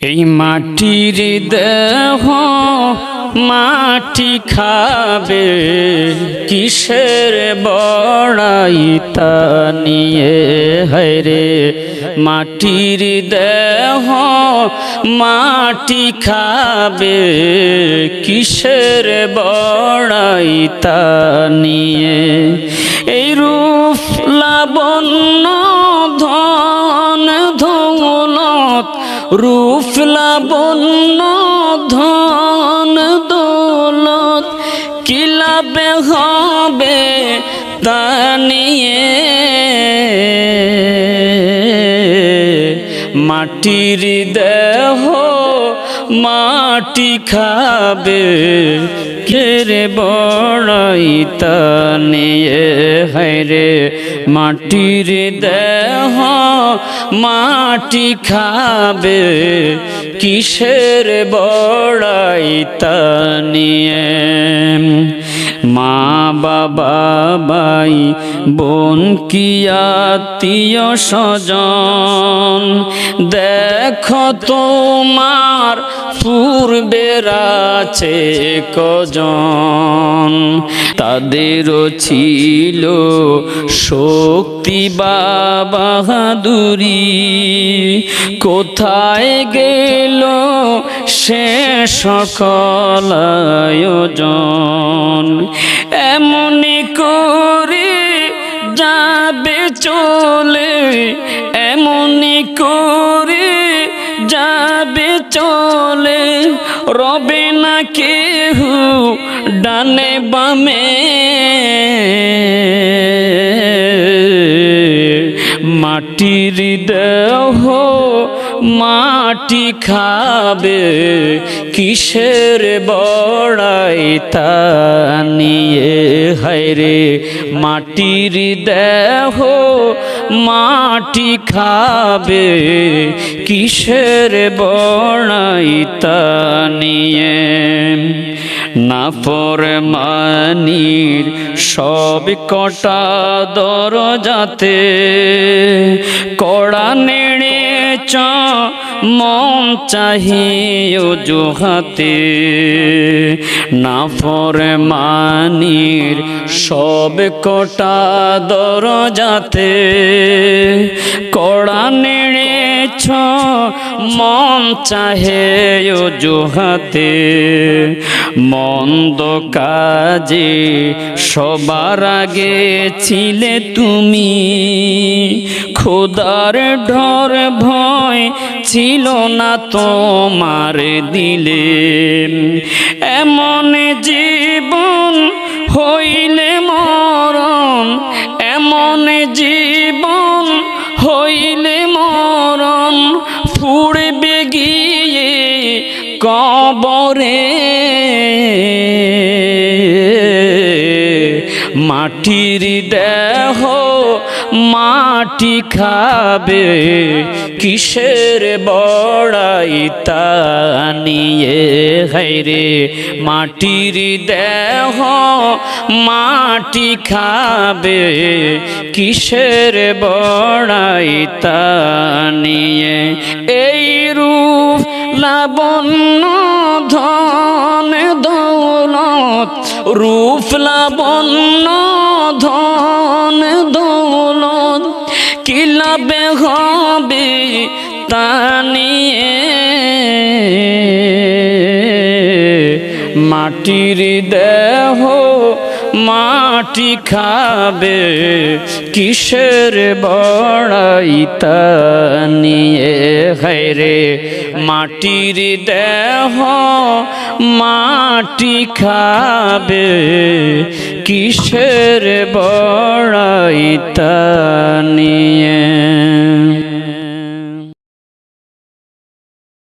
এই মাটির দেহ মাটি খাবে, কিসের বড়াই তা নিয়ে হায়রে। মাটির দেহ মাটি খাবে, কিসের বড়াই তা নিয়ে। এই রূপ লাবণ্য ধন দৌলত, রূপ লাবণ্য ধন দৌলত, কি লাভে হবে তা নিয়ে। মাটির দেহ মাটি খাবে, কেরে বড়াই তা নিয়ে হায়রে। মাটির দেহ মাটি খাবে, কিসের বড়াই তা নিয়ে। মা বাবা ভাই বোন কি আত্মীয় স্বজন, দেখো তোমার পূর্বের আছে কজন। তাদেরও ছিল শক্তি বা বাহাদুরি, কোথায় গেল সে সকল আয়োজন। এমনি করে যাবে চলে, এমনি করে যাবে চলে, রবে না কেহ ডানে বামে। মাটির দেহ মাটি খাবে, কিসের বড়াই তা নিয়ে হায়রে। মাটির দেহ মাটি খাবে, কিসের বড়াই তা নিয়ে। নাফরমানির সব কটা দরজাতে, কড়া নেড়েছ মন চাহি অজুহাতে। নাফরমানির সব কটা দরজাতে, কড়া নেড়েছ মন চাহে অজুহাতে। মন্দ কাজে সবার আগে ছিলে তুমি, খোদার ডর ভয় ছিল না তোমার দিলে। এমন জীবন হইলে মরণ, এমন জীবন হইলে মরণ, পুড়বে গিয়ে কবরে। মাটির দেহ মাটি খাবে, কিসের বড়াই তা নিয়ে হায়রে। মাটির দেহ মাটি খাবে, কিসের বড়াই তা নিয়ে। এই রূপ লাবণ্য ধন দৌলত, রূপ লাবণ্য ধন দৌলত, কি লাভে হবে তা নিয়ে। মাটির দেহ মাটি খাবে, কিসের বড়াই তা নিয়ে হায়রে। মাটির দেহ মাটি খাবে, কিসের বড়াই তা নিয়ে।